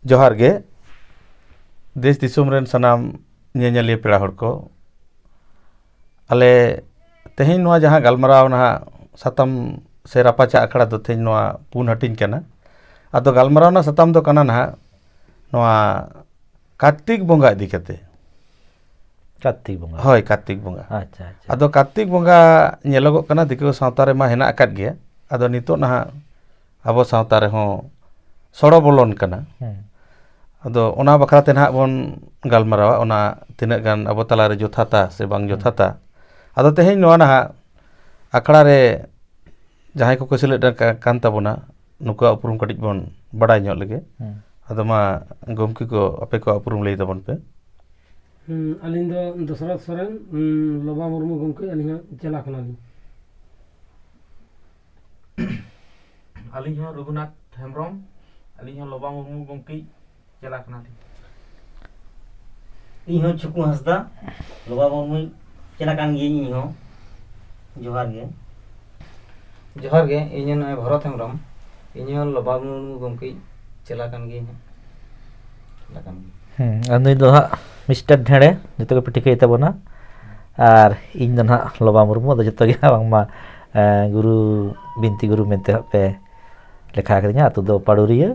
जोहार गे देश दिसुम रेन सनाम ñeñaliya पेड़ा हड़ को अले तेहेñ नोआ जहां गालमराव ना सतम से रापाचा अखड़ा दो तेहेñ नोआ पुन हटिन कना अदो गालमराव ना सतम दो कना ना नोआ कार्तिक बोंगा इदी कते कार्तिक बोंगा होय कार्तिक बोंगा अच्छा अच्छा अदो कार्तिक बोंगा ñeloगो कना दिको सावता रे मा हेना अकाद गया अदो नितो ना अबो सावता रे हो सड़ो बोलोन कना अदो ओना बखराते ना बोन गालमरावा ओना तिना गान अबो तलारे जोथाता से बांग जोथाता अदो तेहेñ नोआ ना अखड़ा रे जहां को सेलेद कान ताबोना नुका उपरुम कटिज बोन बड़ाय ñok लगे अदो मा गोमकी को अपे को उपरुम लई ताबोन पे अलिन दो दशरथ सोरेन लोबा मुर्मू गोमके अलिन चला खनाली अलिन हो रघुनाथ हेम्ब्रम अलिन हो लोबा मुर्मू गोमकी चला खनाली ᱤᱧ ᱦᱚᱸ ᱪᱷᱩᱠᱩ ᱦᱟᱸᱥᱫᱟ ᱞᱚᱵᱟ ᱢᱩᱨᱢᱩ ᱪᱟᱞᱟᱜ ᱠᱟᱱ ᱜᱤᱭᱟᱹᱧ ᱤᱧ ᱦᱚᱸ ᱡᱚᱦᱟᱨ ᱜᱮ ᱤᱧ ᱱᱚᱜᱼᱚᱭ ᱵᱷᱚᱨᱚᱛ ᱦᱮᱢᱵᱨᱚᱢ ᱤᱧ ᱦᱚᱸ ᱞᱚᱵᱟ ᱢᱩᱨᱢᱩ ᱜᱚᱢᱠᱮ ᱪᱟᱞᱟᱜ ᱠᱟᱱ ᱜᱤᱭᱟᱹᱧ ᱱᱩᱭ ᱫᱚ ᱦᱟᱸᱜ ᱢᱤᱥᱴᱟᱨ ढेड़े ᱡᱚᱛᱚ ᱜᱮ ᱴᱷᱤᱠᱟᱹᱭ ᱛᱟᱵᱚᱱᱟ ᱟᱨ ᱤᱧ ᱫᱚ ᱦᱟᱸᱜ ᱞᱚᱵᱟ ᱢᱩᱨᱢᱩ ᱫᱚ ᱡᱚᱛᱚ ᱜᱮ ᱵᱟᱝᱢᱟ ᱜᱩᱨᱩ ᱵᱤᱱᱛᱤ ᱜᱩᱨᱩ ᱢᱮᱱᱛᱮ ᱦᱟᱸᱜ ᱯᱮ ᱞᱮᱠᱷᱟ ᱟᱠᱟᱫᱤᱧᱟ ᱟᱛᱳ ᱫᱚ ᱯᱟᱲᱩᱨᱤᱭᱟᱹ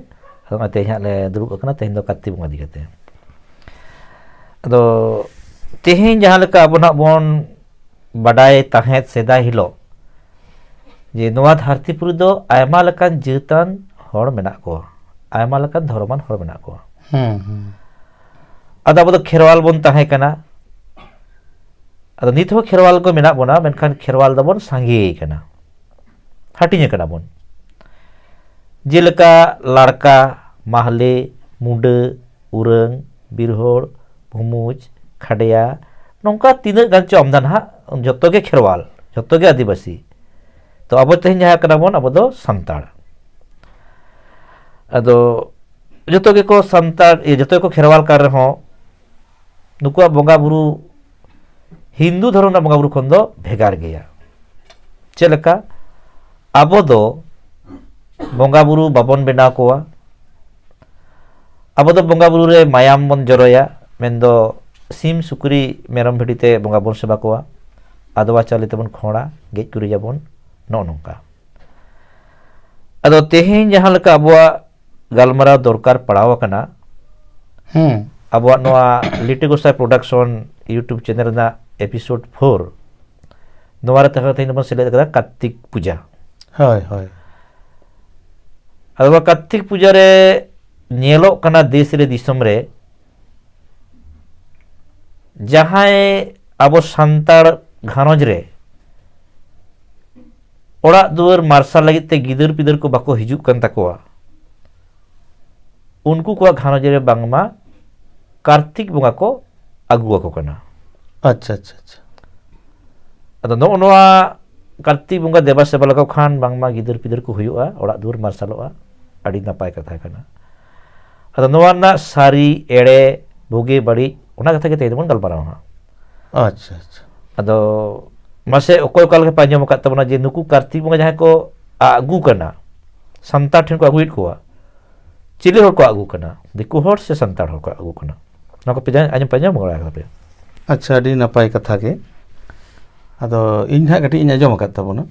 ᱟᱫᱚ ᱛᱮᱦᱮᱧ ᱦᱟᱸᱜ ᱞᱮ ᱫᱩᱲᱩᱵ ᱟᱠᱟᱱᱟ ᱛᱮᱦᱮᱧ ᱫᱚ ᱠᱟᱨᱛᱤᱠ ᱵᱚᱸᱜᱟ ᱤᱫᱤ ᱠᱟᱛᱮ ᱟᱫᱚ तेहेñ जहां लेका अब ना बोन बडाय ताहेत सेदाय हिलो जे नोआ धरतीपुरी दो आयमा लेकान जेतान हड़ मेना को आयमा लेकान धर्मान हड़ मेना को अदा अब खेरवाल बोन ताहे कना अदा नित हो खेरवाल को मेना बोना मेनखान खेरवाल दा बोन सांगे कना हटिने कना बोन जेलेका लड़का माहले मुंडे उरंग बिरहोड़ भुमुज खड़िया नौका तीन गान चमदान हा जतो के खेरवाल जतो के आदिवासी तो अब तेहेñ जहां कना बोन अब दो संताड़ अदो जतो के को संताड़ जतो को खेरवाल कर रहो नुकुआ बोंगा बुरु हिंदू धर्म ना बोंगा बुरु खन दो भेगार गया चेलका अब दो बोंगा बुरु बाबन बेना कोआ अब दो बोंगा बुरु रे मायाम बन जरोया मेंदो सिम सुकुरी मेरम भिडीते बोंगा बोन सेबा कोआ आदवा चाले तबन खोड़ा गेज कुरी जाबोन नो नोंका अदो तेहेñ जहां लेका अबवा गालमरा दरकार पड़ाव कना अबवा नोआ लिटी गोसाई प्रोडक्शन यूट्यूब चैनल ना एपिसोड 4 नोआ रे तखा तेहेñ बन सेलेद कदा कार्तिक पूजा होय होय अदवा कार्तिक पूजा रे नेलो कना देश रे दिसम रे जहां अब संताड़ घानज रे ओड़ा दुआर मार्शल लगित ते गिदर पिदर को बाको हिजुक कन तकोआ उनको को घानज रे बांगमा कार्तिक बोंगा को अगुआ को कना अच्छा अच्छा अच्छा अदो नोआ कार्तिक बोंगा देवा सेवा लगा खान बांगमा गिदर पिदर को हुयुआ ओड़ा दुआर मार्शलोआ अड़ी नपाय कथा कना अदो नोआ ना सारी एड़े भोगे बड़ी ओना कथा के तेदमन गलबाराव हा अच्छा अच्छा अदो मासे ओकोय काल के पांजम का तबना जे नुकु कार्तिक बोंगा जहां को आगु कना संताड़ ठन को अगुइट कोआ चिले हर को आगु कना दिकु हर से संताड़ हर को आगु कना नको पे आजम पांजम मगड़ा पे अच्छा अडी नपाय कथा के अदो इन हा गटी इन आजम का तबना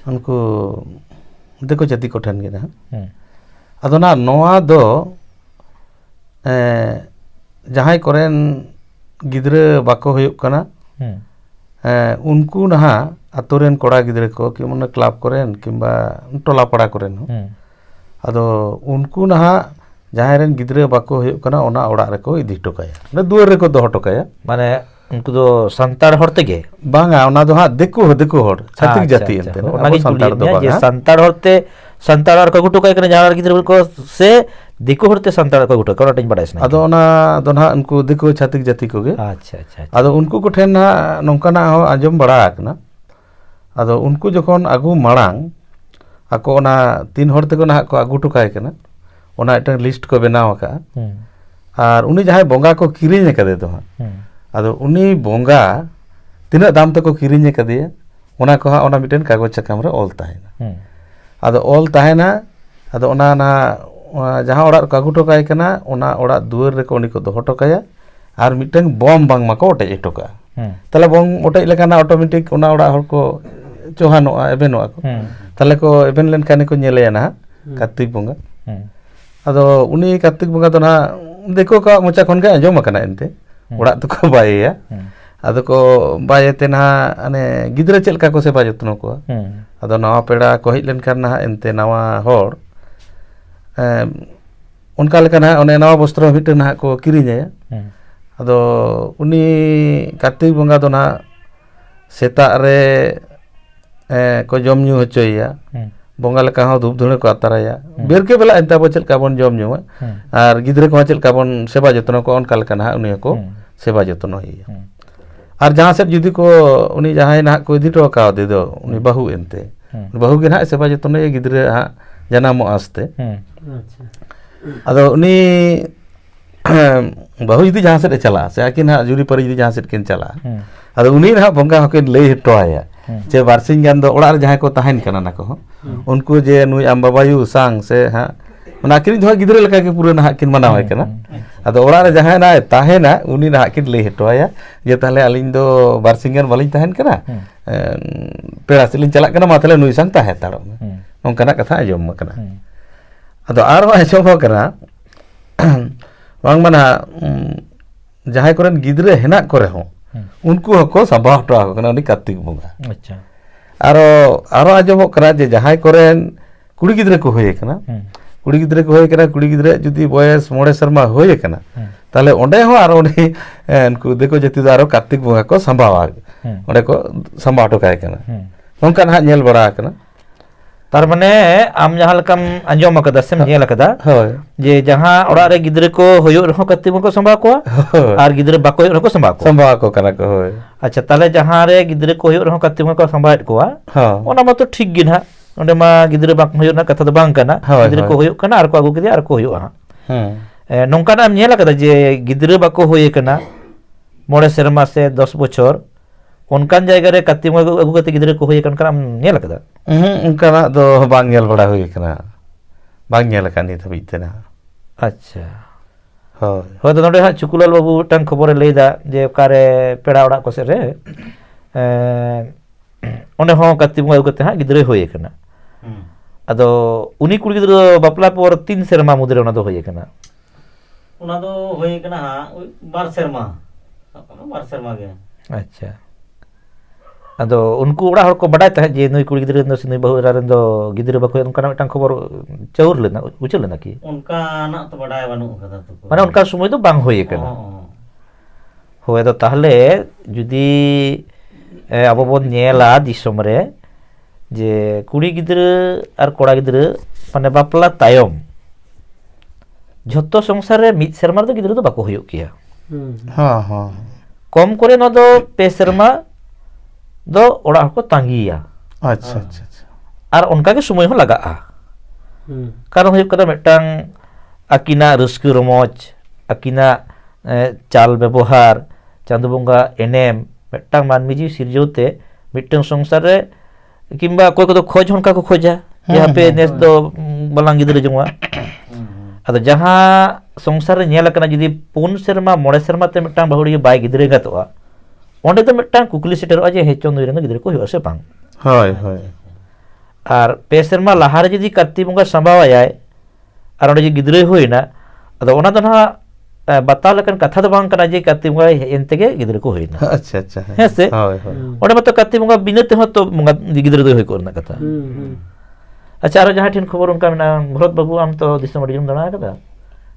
उनको देखो जति को ठन के ना अदो ना नोआ दो जहां कोरेन गिदरे बाको हुयुक कना उनको ना अतोरेन कोड़ा गिदरे को कि मन क्लब कोरेन किंबा टोला पड़ा कोरेन अदो उनको ना जहां रेन गिदरे बाको हुयुक कना ओना ओड़ा रे को इदी टोकाया ना दुआर रे को दोह टोकाया माने उनको दो संताड़ हरते गे बांगा ओना दो हा देखो हर छातिक जाति एंते ओना गे संताड़ दो जे बांगा संताड़ हरते संताड़ और को टोकाय कने जहां गिदरे को से दिको हरते संताड़ को टोकाय कोना टिन बडायस ना अदो ओना दो ना उनको देखो छातिक जाति को गे अच्छा अच्छा अदो उनको को ठेन ना नोंकाना हो आंजम बड़ा आकना अदो उनको जखन आगु मांग आको ओना तीन हर तेको ना को आगु टोकाय कना ओना एक लिस्ट को बनाव का और उनी जहां बोंगा को किरिñ कदे दो अदो उनी बोंगा तिना दाम तको किरिñ कदे ओना को हा ओना मिटन कागज चकाम रे ऑल ताहेना अदो ऑल ताहेना अदो ओना ना ᱡᱟᱦᱟᱸ ᱚᱲᱟᱜ ᱨᱮᱠᱚ ᱟᱹᱜᱩ ᱦᱚᱴᱚ ᱠᱟᱭ ᱠᱟᱱᱟ ᱚᱱᱟ ᱚᱲᱟᱜ ᱫᱩᱣᱟᱹᱨ ᱨᱮᱠᱚ ᱩᱱᱤ ᱠᱚ ᱫᱚᱦᱚ ᱦᱚᱴᱚ ᱠᱟᱭᱟ ᱟᱨ ᱢᱤᱫᱴᱟᱝ ᱵᱚᱢ ᱵᱟᱝᱢᱟᱠᱚ ᱚᱴᱮᱡ ᱦᱚᱴᱚ ᱠᱟᱜᱼᱟ ᱛᱟᱦᱞᱮ ᱵᱚᱢ ᱚᱴᱮᱡ ᱞᱮᱠᱷᱟᱱ ᱚᱴᱳᱢᱮᱴᱤᱠ ᱚᱱᱟ ᱚᱲᱟᱜ ᱦᱚᱲ ᱠᱚ ᱪᱳᱦᱟᱱᱚᱜᱼᱟ ᱮᱵᱷᱮᱱᱚᱜᱼᱟ ᱠᱚ ᱛᱟᱦᱞᱮ ᱠᱚ ᱮᱵᱷᱮᱱ ᱞᱮᱱᱠᱷᱟᱱ ᱠᱚ ᱧᱮᱞᱮᱭᱟ ᱱᱟᱦᱟᱜ ᱠᱟᱨᱛᱤᱠ ᱵᱚᱸᱜᱟ ᱟᱫᱚ ᱩᱱᱤ ᱠᱟᱨᱛᱤᱠ ᱵᱚᱸᱜᱟ ᱫᱚ ᱱᱟᱦᱟᱜ ᱫᱤᱠᱩ ᱠᱚᱣᱟᱜ ᱢᱚᱪᱟ ᱠᱷᱚᱱ ᱜᱮ ᱟᱸᱡᱚᱢ ᱟᱠᱟᱱᱟ ᱮᱱᱛᱮ ᱚᱲᱟᱜ ᱫᱚᱠᱚ ᱵᱟᱭᱮᱭᱟ ᱟᱫᱚ ᱠᱚ ᱵᱟᱭᱮᱛᱮ ᱱᱟᱦᱟᱜ ᱟᱱᱮ ᱜᱤᱫᱽᱨᱟᱹ ᱪᱮᱫ ᱞᱮᱠᱟ ᱠᱚ ᱥᱮᱵᱟ ᱡᱚᱛᱱᱚ ᱠᱚᱣᱟ ᱟᱫᱚ ᱱᱟᱣᱟ ᱯᱮᱲᱟ ᱠᱚ ᱦᱮᱡ ᱞᱮᱱᱠᱷᱟᱱ ᱱᱟᱦᱟᱜ ᱮᱱᱛᱮ ᱱᱟᱣᱟ ᱦᱚᱲ ᱚᱱᱠᱟ ᱞᱮᱠᱟ ᱱᱟᱦᱟᱜ ᱚᱱᱮ ᱱᱟᱣᱟ ᱵᱚᱥᱛᱨᱚ ᱢᱤᱫᱴᱮᱱ ᱱᱟᱦᱟᱜ ᱠᱚ ᱠᱤᱨᱤᱧᱟᱭᱟ ᱟᱫᱚ ᱩᱱᱤ ᱠᱟᱨᱛᱤᱠ ᱵᱚᱸᱜᱟ ᱫᱚ ᱱᱟᱦᱟᱜ ᱥᱮᱛᱟᱜ ᱨᱮ ᱠᱚ ᱡᱚᱢ ᱧᱩ ᱦᱚᱪᱚᱭᱮᱭᱟ ᱵᱚᱸᱜᱟ ᱞᱮᱠᱟ ᱦᱚᱸ धूप धुणे को आताराया बेरके बेला एंता बो चलका बन जम ᱧᱩ आर गिद्रे को चलका बन सेवा जतन को उनका लेका ना उनी को सेवा जतन होइया आर जहां से जुदी को उनी जहां ना को इदी तो का दे दो उनी बहु एंते बहु के ना सेवा जतन ये गिद्रे हा जनामो आस्ते अदो उनी बहु जुदी जहां से चला से आकिन हा जुरी पर जुदी जहां से किन चला अदो उनी ना बंगा हकिन लई हटोया जे बारसिंग गान दो ओड़ा जहां को तहन कना ना को उनको जे नुई आम बाबायु सांग से हाँ ना किन जो गिद्रे लका के पूरा ना किन मनावे कना अदो ओड़ा रे जहां ना ताहेना उनी ना किन लई हटोया जे ताले अलिन दो बारसिंग गान वालिन तहन कना पेड़ा सिलिन चला कना मा ताले नुई सांग ताहे ताड़ो नोंका ना कथा आजम कना अदो आरो आजम कना बांग माना जहां कोरन गिद्रे हेना करे हो उनको हको संभा हटो कना उनी कार्तिक बंगा अच्छा आरो आजमो कना जे जहां कोरेन कुड़ी गिद्रे को होय कना कुड़ी गिद्रे को होय कना कुड़ी गिद्रे जुदी बयस 9 शर्मा होय कना ताले ओंडे हो आरो उनी उनको देखो जति दारो कार्तिक बंगा को संभावा ओंडे को संभा हटो काय कना नोंका ना नेल बड़ा कना तार माने आम जहां लकम अंजम कदा सेम नेल कदा जे जहां ओड़ा रे गिद्रे को होयो रहो कार्तिक बंगा को संभा को आर गिद्रे बाको होयो को संभा को कना को होय अच्छा ताले जहां रे गिद्रे को होयो रहो कार्तिक बंगा को संभाएट को ओना मा तो ठीक गी ना ओंडे मा गिद्रे बाक होयो ना कथा दो बांग कना गिद्रे को होयो कना आर को आगु केदे आर को होयो हा नोंका ना नेल कदा जे गिद्रे बाको होय कना 9 शर्मा से 10 बछर उनकान जायगा रे कार्तिक बंगा आगु कते गिद्रे को होय कन आम नेल कदा उनका ना दो बांग नेल बड़ा होय कना बांग नेल कानी थबि तेना अच्छा हो तो नोडे हा चुकुलाल बाबू टांग खबर लेदा जे ओकारे पेड़ा ओड़ा को से रे ओने हो कार्तिक बंगा आगु कते हा गिद्रे होय कना अदो उनी कुड़ी गिद्रे बापला पर 3 शर्मा मुद्रे ओना दो होय कना उना दो होय कना बार शर्मा गे अच्छा अदो उनको ओड़ा हर को बडाय तहे जे नई कुड़ी गिद्रे न सिनी बहु रारन दो गिद्रे बाको उनका मिटन खबर चौर लेना उचल लेना की उनका ना तो बडाय बानु कदा तो माने उनका समय तो बांग होय कना होय तो ताहले जुदी अब बोन नेला दिसम रे जे कुड़ी गिद्रे आर कोड़ा गिद्रे माने बापला तायम झत्तो संसार रे मिद शर्मा दो गिद्रे तो बाको होयो किया हां हां कम करे न दो पे शर्मा दो ओड़ा को तांगिया अच्छा अच्छा आर उनका के समय हो लगा कारण हो कदा मिटंग अकिना रस्क रमोज अकिना चाल व्यवहार चांदो बंगा एनेम मिटंग मानमी जी सिरजोते मिटंग संसार रे किंबा कोई को खोज उनका को खोजा यहाँ पे नेस दो बलांग गिद्रे जंगवा अदो जहां संसार रे नेल कना जदी 4 शर्मा 9 शर्मा ते मिटंग बहुड़ी बाय गिद्रे गतवा ओंडे तो मिटंग कुकली सेटर अजे हेचो नई रन गिद्रे को हो से बांग होय होय आर पे शर्मा लहारे जदी कार्तिक बंगा संभावाय आर ओंडे गिद्रे होइना अदो ओना दो ना बता लकन कथा दो बांग कना जे कार्तिक बंगा एनते के गिद्रे को होइना अच्छा अच्छा है से होय होय ओंडे मत कार्तिक बंगा बिनते हो तो बंगा गिद्रे दो होय कोरना कथा अच्छा आरो जहां ठिन खबर उनका मेना भरत बाबू आम तो दिसम अडियम दना कदा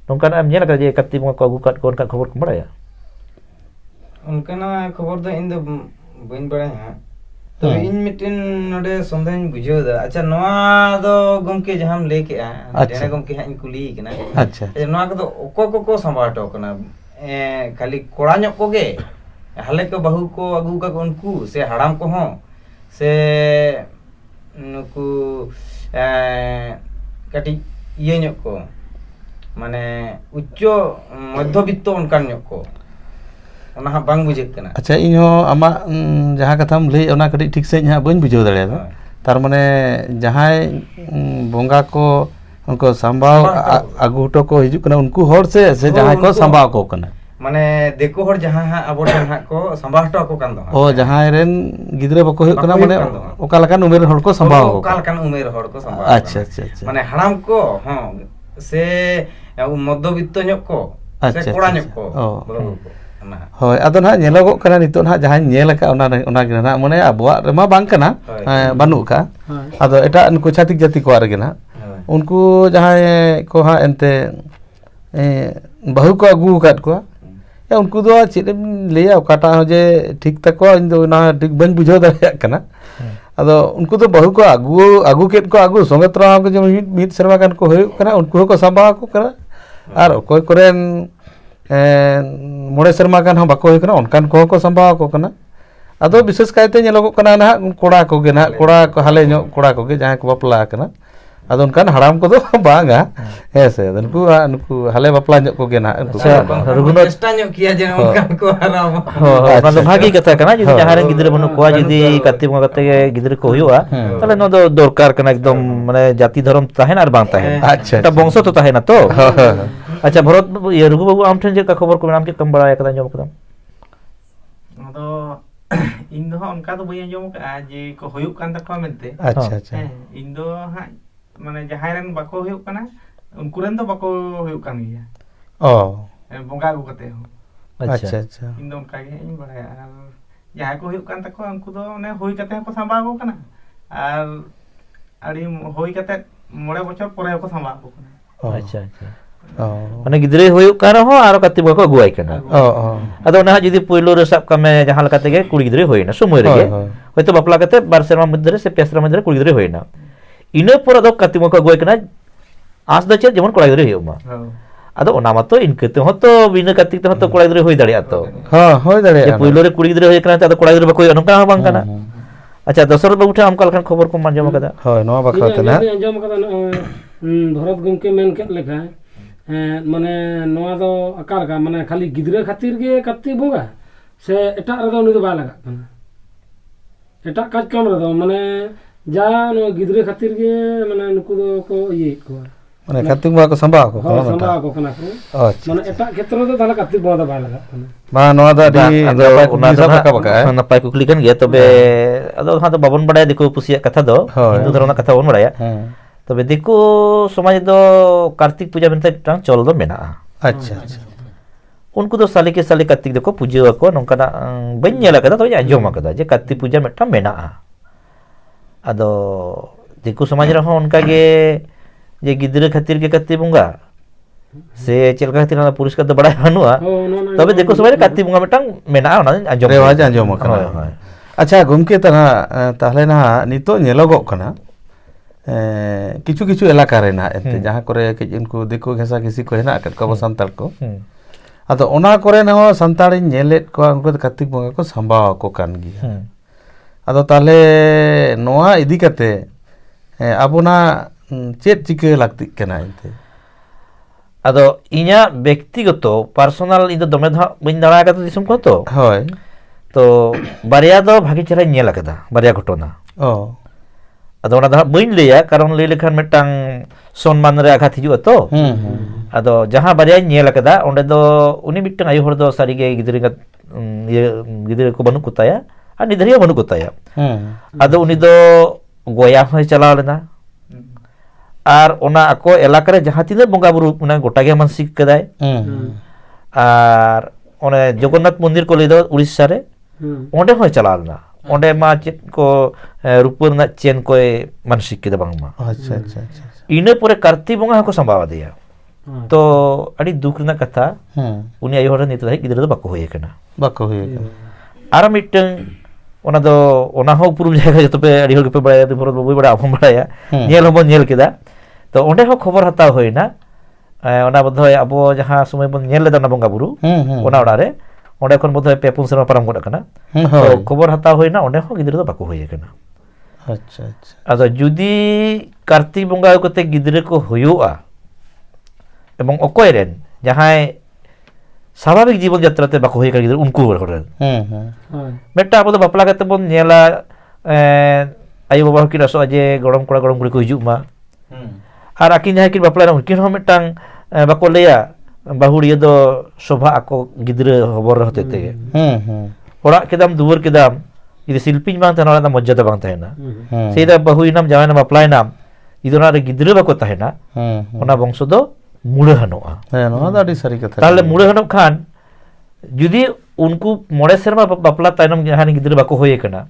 नोंका ना नेल कदा जे कार्तिक बंगा को अगु काट को उनका खबर को बड़ाया उनका ना खबर दो इन दो बइन बड़ा है तो इन मिटिन नोडे संदेह बुझो दा अच्छा नोआ दो गमके जहां ले के डेने गमके हां कुली कना अच्छा नोआ को ओको को संभाटो कना खाली कोड़ा ᱧᱚᱜ कोगे हाले को बहु को अगु का उनको से हड़ाम को हो से नुकु कटी ये ᱧᱚᱜ को माने उच्च मध्यबित्त उनकान ᱧᱚᱜ को ओना हा बांग बुझे कना अच्छा इन हो आमा जहां कथाम ले ओना कटी ठीक से हा बन बुझो दाड़े तार माने जहां बोंगा को उनको संभाव आगू हटो को हिजुक कना उनको हर से जहां को संभाव को कना माने देखो हर जहां हां अबो ठन हां को संभाव हटो को कान दो ओ जहां रेन गिद्रे बको हुई कना माने ओका लकान उमेर हर को संभाव को ओका लकान उमेर हर को संभाव अच्छा अच्छा अच्छा माने हराम को हां से मध्यबित्त ᱧᱚᱜ को से कोड़ा ᱧᱚᱜ को होय आदो ना नेलोगो कना नितो ना जहां नेल का ओना गिना माने अबुआ रेमा बांग कना बानु का आदो एटा उनको छातिक जाति को आरगे ना उनको जहां को हां एनते बहु को अगू काट को या उनको दो चेदम लेया ओकाटा हो जे ठीक तको इन दो ना ठीक बन बुझो दाया कना आदो उनको तो बहु को अगू केट को अगू संगे तरा को जे मिद सरवा कान को होय कना उनको को संभा को कना आर कोई कोरेन मोड़े शर्मा कान बाको होय कना उनकान को संभा को कना आदो विशेष कायते नेलोगो कना ना कोड़ा को गे ना कोड़ा को हाले नो कोड़ा को गे जहां को बपला कना आदो उनकान हराम को दो बांगा ऐसे उनको हाले बपला नो को गे ना रघुनाथ चेष्टा नो किया जे उनकान को हराम मतलब भागी कथा कना जुदी जहां रे गिद्रे बनु को जुदी कत्ती बंगा कते गिद्रे को हुआ ताले नो दो दरकार कना एकदम माने जाति धर्म ताहेन आर बांग ताहेन अच्छा एटा वंश तो ताहेन तो अच्छा भरत ये रघु बाबू आम ठन जे का खबर को नाम के कम बड़ा कदा जम कदम अदो इन दो उनका तो बई अंजम का जे को होयुक कान तकवा मेनते अच्छा अच्छा इन दो हा माने जहां रेन बाको होयुक काना उनको रेन तो बाको होयुक कान गया ओ बोंगा को कते हो अच्छा अच्छा इन दो उनका गे इन बड़ा जहां को होयुक कान तकवा उनको दो ने होई कते को संभा को कना आर अड़ी होई कते मोड़े बछर परे को संभा को कना अच्छा अच्छा माने गिद्रे होयुक कान हो आरो कत्ती बको अगुआई कना अदो ना जुदी पहिलो रे सब कमे जहां लकाते गे कुड़ी गिद्रे होइना समय रे होयतो बापला कते बार सेरमा मध्य रे से पेसरा मध्य रे कुड़ी गिद्रे होइना इने पर अदो कत्ती बको अगुआई कना आस द चेत जेमन कोड़ा गिद्रे होयुमा अदो ओना मतो इनकेते होतो बिना कत्ती ते होतो कोड़ा गिद्रे होई दाड़िया तो हां होई दाड़िया पहिलो रे कुड़ी गिद्रे होय कना अदो कोड़ा गिद्रे बको नोका बांग कना अच्छा दशरथ बाबू ठा हमका लखन खबर को मांजम कदा होय नो बखराते ना अंजम कदा भरत गमके मेन के लेखा माने नोआ दो अकार का माने खाली गिद्रे खातिर गे कत्ती बोंगा से एटा रे दो उनी दो बा लगा कना एटा काज काम रे दो माने जा नो गिद्रे खातिर गे माने नुकु दो को ये को माने कत्ती बा को संभा को संभा को कना को अच्छा माने एटा क्षेत्र दो ताला कत्ती बो दो बा लगा कना मा नोआ दा दी ओना दा बका बका नपाय कुकली कन गया तबे अदो हा तो बाबन बडाय देखो पुसिया कथा दो हिंदू धर्म कथा बन बडाया तबे देखो समाज दो कार्तिक पूजा मेनते टांग चल दो मेना अच्छा अच्छा उनको दो साले के साले कार्तिक देखो पूजा को नोंकाना बन नेला कदा तो आंजम कदा जे कार्तिक पूजा मेटा मेना अदो देखो समाज रे हो उनका गे जे गिद्रे खातिर के कत्ती बुंगा से चलका खातिर ना पुरस्कार तो बड़ा हनुआ तबे देखो समाज रे कत्ती बुंगा मेटा मेना ओना आंजम रेवाज आंजम कना अच्छा गुमके तना ताहले ना नितो नेलोगो कना किछु किछु इलाका रे ना एते जहां करे इनको देखो घेसा किसी को हेना कट को संताल को अदो ओना करे ना संताड़ी नेलेट को उनको कार्तिक बंगा को संभाव को कान गिया अदो ताले नोआ इदी कते अबोना चेत चिके लागति कना एते अदो इnya व्यक्तिगत पर्सनल इदो दमे धा बइन दाड़ा कते दिसम को तो होय तो बारिया दो भागी चरा नेला कदा बारिया घटना ओ अदो ओना दा बइन लेया कारण ले लेखान मेटांग सम्मान रे आघात हिजु तो अदो जहां बारिया नेला कदा ओंडे दो उनी मिटन आयु हर दो सारी गे गिद्रे का गिद्रे को बनु कुताया आ निधरिया बनु कुताया अदो उनी दो गोया होय चलाव लेना आर ओना अको एलाका रे जहां तिना बंगा बुरु उना गोटा गे मानसिक कदाय आर ओने जगन्नाथ मंदिर को ले दो उड़ीसा रे ओंडे होय चलाव लेना ओंडे मा चेत को रुपर ना चेन को मानसिक के दबांगमा अच्छा अच्छा अच्छा इने परे कार्तिक बंगा को संभाव दिया तो अड़ी दुख ना कथा उनी आयु हर नित गिद्रे दो बाको होय कना बाको होय आर मिटन ओना दो ओना हो पुरु जायगा जतो पे अड़ी हर के बड़ा भरत बाबू बड़ा हम बड़ा नेल हो नेल केदा तो ओंडे हो खबर हता होयना ओना बधय अबो जहां समय बन नेल लेदा ना बंगा बुरु ओना ओडा रे ओंडे खन बधय पे पुन सेना पारम गड कना तो खबर हता होयना ओंडे हो गिद्रे दो बाको होय कना अच्छा अच्छा अदो जुदी कार्तिक बंगा कते गिद्रे को होयुआ एवं अकय रेन जहां स्वाभाविक जीवन यात्रा ते बाको होय का गिद्रे उनको हरन मेटा अब बापला कते बन नेला आयु बाबा की रसो जे गरम कोड़ा गरम कुड़ी को हिजु मा ᱟᱨ ᱟᱹᱠᱤᱱ ᱡᱟᱦᱟᱸᱭ ᱠᱤᱱ ᱵᱟᱯᱞᱟᱭᱱᱟ ᱩᱱᱠᱤᱱ ᱦᱚᱸ ᱢᱤᱫᱴᱟᱝ ᱵᱟᱠᱚ ᱞᱟᱹᱭᱟ ᱵᱟᱹᱦᱩᱲᱤᱭᱟᱹ ᱫᱚ ᱥᱚᱵᱷᱟ ᱟᱠᱚ ᱜᱤᱫᱽᱨᱟᱹ ᱦᱚᱵᱚᱨ ᱦᱚᱛᱮ ᱛᱮᱜᱮ ᱚᱲᱟᱜ ᱠᱮᱫᱟᱢ ᱫᱩᱣᱟᱹᱨ ᱠᱮᱫᱟᱢ ᱡᱩᱫᱤ ᱥᱤᱞᱯᱤᱧ ᱵᱟᱝ ᱛᱟᱦᱮᱱᱟ ᱚᱲᱟᱜ ᱨᱮᱱᱟᱜ ᱢᱚᱨযাদᱟ ᱵᱟᱝ ᱛᱟᱦᱮᱱᱟ ᱥᱮᱫᱟ ᱵᱟᱹᱦᱩᱭᱱᱟᱢ ᱡᱟᱶᱟᱭᱱᱟᱢ ᱵᱟᱯᱞᱟᱭᱱᱟᱢ ᱡᱩᱫᱤ ᱚᱲᱟᱜ ᱨᱮ ᱜᱤᱫᱽᱨᱟᱹ ᱵᱟᱠᱚ ᱛᱟᱦᱮᱱᱟ ᱚᱱᱟ ᱵᱚᱝᱥᱚ ᱫᱚ ᱢᱩᱲᱟᱹᱦᱟᱱᱚᱜᱼᱟ ᱦᱮᱸ ᱱᱚᱣᱟ ᱫᱚ ᱟᱹᱰᱤ ᱥᱟᱹᱨᱤ ᱠᱟᱛᱷᱟ ᱛᱟᱦᱚᱞᱮ ᱢᱩᱲᱟᱹᱦᱟᱱᱚᱜ ᱠᱷᱟᱱ ᱡᱩᱫᱤ ᱩᱱᱠᱩ 5 ᱥᱮᱨᱢᱟ ᱵᱟᱯᱞᱟ ᱛᱟᱭᱱᱚᱢ ᱡᱟᱦᱟᱸᱭ ᱜᱤᱫᱽᱨᱟᱹ ᱵᱟᱠᱚ ᱦᱩᱭ ᱟᱠᱟᱱᱟ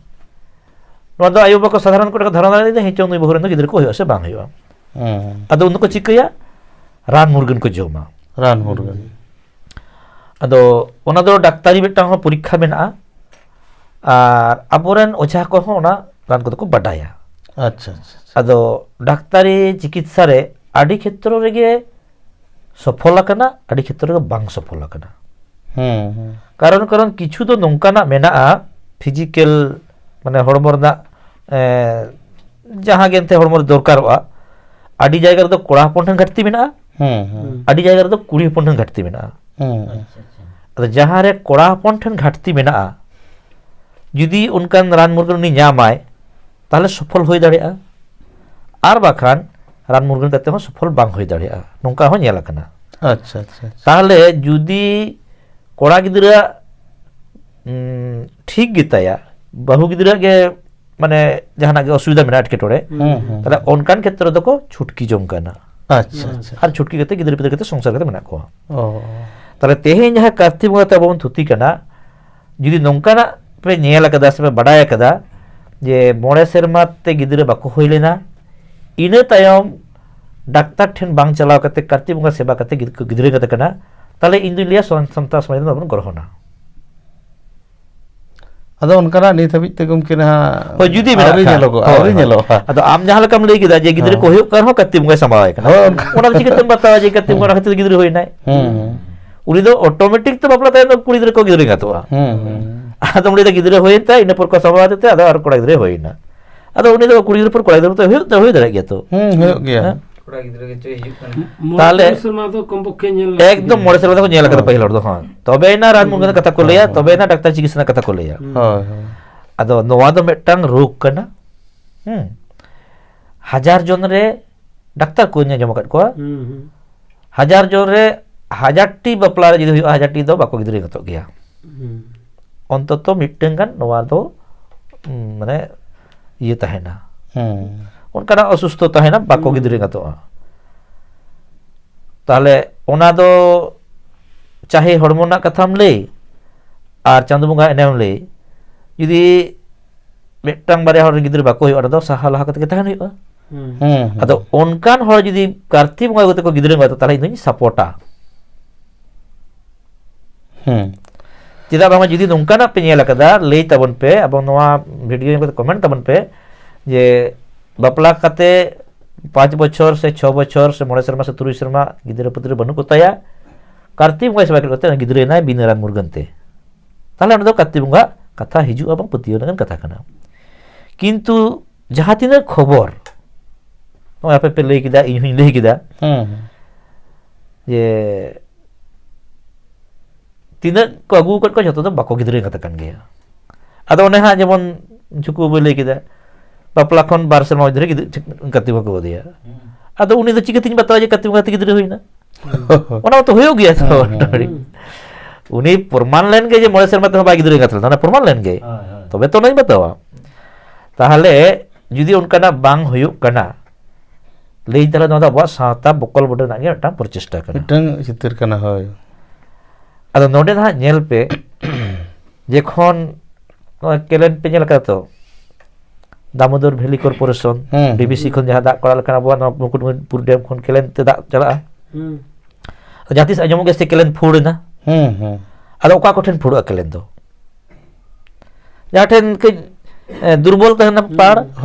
ᱱᱚᱣᱟ ᱫᱚ ᱟᱭᱳ ᱵᱟᱵᱟ ᱠᱚ ᱥᱟᱫᱷᱟᱨᱚᱱ ᱠᱚ ᱫᱷᱟᱨᱚᱱᱟ ᱞᱮᱫᱟ ᱦᱮᱸᱪᱚᱝ ᱱᱩᱭ ᱵᱟᱹᱦᱩ ᱨᱮᱱ ᱫᱚ ᱜᱤᱫᱽᱨᱟᱹ ᱠᱚ ᱦᱩᱭᱩᱜᱼᱟ ᱥᱮ ᱵᱟᱝ ᱦᱩᱭᱩᱜᱼᱟ ᱟᱫᱚ ᱩᱱ ᱫᱚᱠᱚ ᱪᱤᱠᱟᱹᱭᱟ ᱨᱟᱱ ᱢᱩᱨᱜᱟᱹᱱ ᱠᱚ ᱡᱚᱢᱟ ᱨᱟᱱ ᱢᱩᱨᱜᱟᱹᱱ ᱟᱫᱚ ᱚᱱᱟ ᱫᱚ ᱰᱟᱠᱛᱟᱨᱤ ᱢᱤᱫᱴᱟᱝ ᱦᱚᱸ ᱯᱚᱨᱤᱠᱠᱷᱟ ᱢᱮᱱᱟᱜᱼᱟ ᱟᱨ ᱟᱵᱚᱨᱮᱱ ᱚᱡᱷᱟ ᱠᱚᱦᱚᱸ ᱚᱱᱟ ᱨᱟᱱ ᱠᱚᱫᱚ ᱠᱚ ᱵᱟᱰᱟᱭᱟ ᱟᱪᱪᱷᱟ ᱟᱫᱚ ᱰᱟᱠᱛᱟᱨᱤ ᱪᱤᱠᱤᱛᱥᱟ ᱨᱮ ᱟᱹᱰᱤ ᱠᱷᱮᱛᱨᱚ ᱨᱮᱜᱮ ᱥᱚᱯᱷᱚᱞ ᱟᱠᱟᱱᱟ ᱟᱹᱰᱤ ᱠᱷᱮᱛᱨᱚ ᱨᱮᱜᱮ ᱵᱟᱝ ᱥᱚᱯᱷᱚᱞ ᱟᱠᱟᱱᱟ ᱠᱟᱨᱚᱱ ᱠᱤᱪᱷᱩ ᱫᱚ ᱱᱚᱝᱠᱟᱱᱟᱜ ᱢᱮᱱᱟᱜᱼᱟ ᱯᱷᱤᱡᱤᱠᱮᱞ ᱢᱟᱱᱮ ᱦᱚᱲᱢᱚ ᱨᱮᱱᱟᱜ ᱡᱟᱦᱟᱸ ᱜᱮ ᱮᱱᱛᱮ ᱦᱚᱲᱢᱚ ᱨᱮ ᱫᱚᱨᱠᱟᱨᱚᱜᱼᱟ ᱟᱹᱰᱤ ᱡᱟᱭᱜᱟ ᱨᱮᱫᱚ ᱠᱚᱲᱟ ᱦᱚᱯᱚᱱ ᱴᱷᱮᱱ ᱜᱷᱟᱴᱛᱤ ᱢᱮᱱᱟᱜᱼᱟ ᱟᱹᱰᱤ ᱡᱟᱭᱜᱟ ᱨᱮᱫᱚ ᱠᱩᱲᱤ ᱦᱚᱯᱚᱱ ᱴᱷᱮᱱ ᱜᱷᱟᱴᱛᱤ ᱢᱮᱱᱟᱜᱼᱟ ᱟᱫᱚ ᱡᱟᱦᱟᱸ ᱨᱮ ᱠᱚᱲᱟ ᱦᱚᱯᱚᱱ ᱴᱷᱮᱱ ᱜᱷᱟᱴᱛᱤ ᱢᱮᱱᱟᱜᱼᱟ ᱡᱩᱫᱤ ᱚᱱᱠᱟᱱ ᱨᱟᱱ ᱢᱩᱨᱜᱟᱹᱱ ᱩᱱᱤ ᱧᱟᱢᱟᱭ ᱛᱟᱦᱚᱞᱮ ᱥᱚᱯᱷᱚᱞ ᱦᱩᱭ ᱫᱟᱲᱮᱭᱟᱜᱼᱟ ᱟᱨ ᱵᱟᱠᱷᱟᱱ ᱨᱟᱱ ᱢᱩᱨᱜᱟᱹᱱ ᱠᱟᱛᱮ ᱦᱚᱸ ᱥᱚᱯᱷᱚᱞ ᱵᱟᱝ ᱦᱩᱭ ᱫᱟᱲᱮᱭᱟᱜᱼᱟ ᱱᱚᱝᱠᱟ ᱦᱚᱸ ᱧᱮᱞ ᱟᱠᱟᱱᱟ ᱟᱪᱪᱷᱟ ᱛᱟᱦᱚᱞᱮ ᱡᱩᱫᱤ ᱠᱚᱲᱟ ᱜᱤᱫᱽᱨᱟᱹ ᱴᱷᱤᱠ ᱜᱮᱛᱟᱭᱟ ᱵᱟᱹᱦᱩ ᱜᱤᱫᱽᱨᱟᱹ ᱜᱮ ᱢᱟᱱᱮ ᱡᱟᱦᱟᱱᱟᱜ ᱜᱮ ᱚᱥᱩᱵᱤᱫᱷᱟ ᱢᱮᱱᱟᱜᱼᱟ ᱮᱴᱠᱮᱴᱚᱬᱮ ᱛᱟᱦᱚᱞᱮ ᱚᱱᱠᱟᱱ ᱠᱷᱮᱛᱨᱮ ᱫᱚᱠᱚ ᱪᱷᱩᱴᱠᱤ ᱡᱚᱝ ᱠᱟᱱᱟ ᱟᱨ ᱪᱷᱩᱴᱠᱤ ᱠᱟᱛᱮ ᱜᱤᱫᱽᱨᱟᱹ ᱯᱤᱫᱽᱨᱟᱹ ᱠᱟᱛᱮ ᱥᱚᱝᱥᱟᱨ ᱠᱟᱛᱮ ᱢᱮᱱᱟᱜ ᱠᱚᱣᱟ ᱛᱟᱦᱚᱞᱮ ᱛᱮᱦᱮᱧ ᱡᱟᱦᱟᱸ ᱠᱟᱨᱛᱤᱠ ᱵᱚᱸᱜᱟ ᱛᱮ ᱟᱵᱚ ᱵᱚᱱ ᱛᱷᱩᱛᱤ ᱠᱟᱱᱟ ᱡᱩᱫᱤ ᱱᱚᱝᱠᱟᱱᱟᱜ ᱯᱮ ᱧᱮᱞ ᱟᱠᱟᱫᱟ ᱥᱮ ᱯᱮ ᱵᱟᱰᱟᱭ ᱟᱠᱟᱫᱟ ᱡᱮ 5 ᱥᱮᱨᱢᱟ te ᱜᱤᱫᱽᱨᱟᱹ ᱵᱟᱠᱚ ᱦᱩᱭ ᱞᱮᱱᱟ ᱤᱱᱟᱹ ᱛᱟᱭᱚᱢ ᱰᱟᱠᱛᱟᱨ ᱴᱷᱮᱱ ᱵᱟᱝ ᱪᱟᱞᱟᱣ ᱠᱟᱛᱮ ᱠᱟᱨᱛᱤᱠ ᱵᱚᱸᱜᱟ ᱥᱮᱵᱟ ᱠᱟᱛᱮ ᱜᱤᱫᱽᱨᱟᱹ ᱠᱟᱛᱮ ᱠᱟᱱᱟ ᱛᱟᱦᱚᱞᱮ ᱤᱧ ᱫᱩᱧ ᱞᱟᱹᱭᱟ ᱥᱟᱱᱛᱟᱲ ᱥᱚᱢᱟᱡᱽ ᱨᱮ ᱵᱟᱵᱚᱱ ᱜᱨᱚᱦᱚᱱᱟ ᱟᱫᱚ ᱚᱱᱠᱟᱱᱟᱜ ᱱᱤᱛ ᱦᱟᱹᱵᱤᱡ ᱛᱮ ᱜᱚᱢᱠᱮ ᱱᱟᱦᱟᱜ ᱡᱩᱫᱤ ᱟᱹᱣᱨᱤ ᱧᱮᱞᱚᱜᱼᱟ ᱟᱫᱚ ᱟᱢ ᱡᱟᱦᱟᱸ ᱞᱮᱠᱟᱢ ᱞᱟᱹᱭ ᱠᱮᱫᱟ ᱡᱮ ᱜᱤᱫᱽᱨᱟᱹ ᱠᱚ ᱦᱩᱭᱩᱜ ᱠᱟᱱ ᱨᱮᱦᱚᱸ ᱠᱟᱨᱛᱤᱠ ᱵᱚᱸᱜᱟᱭ ᱥᱟᱢᱵᱟᱣᱟᱭ ᱠᱟᱱᱟ ᱚᱱᱟ ᱫᱚ ᱪᱤᱠᱟᱹᱛᱮᱢ ᱵᱟᱛᱟᱣᱟ ᱡᱮ ᱠᱟᱨᱛᱤᱠ ᱵᱚᱸᱜᱟ ᱠᱷᱟᱹᱛᱤᱨ ᱜᱤᱫᱽᱨᱟᱹ ᱦᱩᱭᱱᱟᱭ ᱩᱱᱤ ᱫᱚ ᱚᱴᱳᱢᱮᱴᱤᱠ ᱛᱮ ᱵᱟᱯᱞᱟ ᱛᱟᱭᱚᱢ ᱫᱚ ᱠᱩᱲᱤ ᱜᱤᱫᱽᱨᱟᱹ ᱠᱚ ᱜᱤᱫᱽᱨᱟᱹ ᱮᱸᱜᱟᱛᱚᱜᱼᱟ ᱟᱫᱚ ᱩᱱᱤ ᱫᱚ ᱜᱤᱫᱽᱨᱟᱹ ᱦᱩᱭᱮᱱ ᱛᱟᱭ ᱤᱱᱟᱹ ᱯᱚᱨ ᱠᱚ ᱥᱟᱢᱵᱟᱣ ᱟᱫᱮ ᱛᱮ ᱟᱫᱚ ᱟᱨ ᱠᱚᱲᱟ ᱜᱤᱫᱽᱨᱟᱹ ᱦᱩᱭᱱᱟ ᱟᱫᱚ उन्हीं ᱫᱚ ᱠᱩᱲᱤ ᱜᱤᱫᱽᱨᱟᱹ ᱯᱚᱨ ᱠᱚᱲᱟ ᱜᱤᱫᱽᱨᱟᱹ ᱛᱚ ᱦᱩᱭᱩᱜ ᱫᱟᱲᱮᱭᱟᱜ ᱜᱮᱭᱟ ᱛᱚ ᱦᱩᱭᱩᱜ ᱜᱮᱭᱟ ᱠᱚᱲᱟ ᱜᱤᱫᱽᱨᱟᱹ ᱜᱮ ᱪᱚᱭ ᱦᱤᱡᱩᱜ ᱠᱟᱱᱟ তাহলে ᱥᱮᱨᱢᱟ ᱫᱚ ᱠᱚᱢᱯᱚক্ষে ᱧᱮᱞ একদম 5 ᱥᱮᱨᱢᱟ ᱠᱚ ᱧᱮল ᱟᱠᱟᱫᱟ ᱯᱟᱹᱦᱤᱞ ᱦᱚᱲ ᱫᱚ ᱦᱚᱸ ᱛᱚᱵᱮ ᱮᱱᱟ ᱨᱟᱱ ᱢᱩᱨᱜᱟᱹᱱ ᱠᱟᱛᱷᱟ ᱠᱚ ᱞᱟᱹᱭᱟ ᱛᱚᱵᱮ ᱮᱱᱟ ᱰᱟᱠᱛᱟর চিকিৎসা ᱠᱟᱛᱷᱟ ᱠᱚ ᱞᱟᱹᱭᱟ ᱟᱫᱚ ᱱᱚᱣᱟ ᱫᱚ ᱢᱤᱫᱴᱟᱝ ᱨᱳᱜᱽ ᱠᱟᱱᱟ হাজার জন রে ডাক্তার কো ᱧᱟᱢ ᱟᱠᱟᱫ ᱠᱚᱣᱟ হাজার জন রে 1000টি বাপলা রে যদি হুᱭᱩᱜᱼᱟ 1000টি ᱫᱚ ᱵᱟᱠᱚ ᱜᱤᱫᱽᱨᱟᱹ ᱜᱟᱛᱚᱜ ᱜᱮᱭᱟ অন্তত মিটটেন গান ᱱᱚᱣᱟ ᱫᱚ ᱢᱟᱱᱮ ᱤᱭᱟᱹ ᱛᱟᱦᱮᱱᱟ ᱚᱱᱠᱟᱱᱟᱜ অসুস্থ ᱛᱟᱦᱮᱱᱟ ᱵᱟᱠᱚ ᱜᱤᱫᱽᱨᱟᱹ ᱜᱟᱛᱚᱜᱼᱟ তাহলে ওনা দো চাহে হরমোন রᱮᱱᱟᱜ ᱠᱟᱛᱷᱟᱢ ᱞᱟᱹᱭ আর চাঁদ বঙ্গা এনেম ᱞᱟᱹᱭ যদি মিটটাং বারে হর গিদ্র বাকো হইবা ᱫᱚ ᱥᱟᱦᱟ ᱞᱟᱦᱟ ᱠᱟᱛᱮ ᱛᱟᱦᱮᱱ ᱦᱩᱭᱩᱜᱼᱟ ᱟᱫᱚ ᱚᱱᱠᱟᱱ ᱦᱚᱲ ᱡᱩᱫᱤ ᱠᱟᱨᱛᱤᱠ ᱵᱚᱸᱜᱟ ᱠᱟᱛᱮ ᱠᱚ ᱜᱤᱫᱽᱨᱟᱹ ᱜᱟᱛᱚ ᱛᱟᱦᱞᱮ ᱤᱧ ᱥᱟᱯᱳর্ᱴᱟ ᱪᱮᱫᱟᱜ ᱵᱟᱝ ᱡᱩᱫᱤ ᱱᱚᱝᱠᱟᱱᱟᱜ ᱯᱮ ᱧᱮᱞ ᱟᱠᱟᱫᱟ ᱞᱟᱹᱭ ᱛᱟᱵᱚᱱ ᱯᱮ ᱟᱵᱚ ᱱᱚᱣᱟ ᱵᱷᱤᱰᱤᱭᱳ ᱧᱮᱞ ᱠᱟᱛᱮ ᱠᱚᱢᱮᱱᱴ ᱛᱟᱵᱚᱱ ᱯᱮ ᱡᱮ ᱵᱟᱯᱞᱟ ᱠᱟᱛᱮ 5 বছর से 6 বছর से 5 serma se 3 serma gidra putra banu ko taya kartik bunga sebagai kata gidra nai binaran murgante tahle ona do kartik bunga katha hiju abang petiyo dengan kata kana kintu jahatina khobor no ape pe lei kida inyuhin lei kida je tina ko agu ko joto do bako gidra katakan geya ado one ha jemon chuku be lei kida বাপলা খন 12 serma ধরে কার্তিক বঙ্গা কো দিয়া আদো উনি তো চিকিতিন বাতাও যে কার্তিক বঙ্গা গিদ্রে হইনা ওনা তো হইও গিয়া তো উনি প্রমাণ লেন গে যে 5 serma তে বা গিদ্রে গাতল না প্রমাণ লেন গে তবে তো নাই বাতাওয়া তাহলে যদি উনকানা বাং হইও কানা লেই তারা নদা বা সাতা বকল বড় না গে একটা প্রচেষ্টা কানা মিটং চিত্র কানা হয় আদো নডে না নেল পে যখন কেলেন পে নেল কাতো দামোদর ভ্যালি কর্পোরেশন ডিবিসি খন যাহা দাগ করা লেখান আবহাওয়া মুকুটমণিপুর ড্যাম খন কেলেন তে দাগ চালা'a জাতিস আজম গে সে কেলেন ফুড়না আদো ওকা কঠেন ফুড়া কেলেন দো যাঠেন কে দুর্বল তাহনা পাড়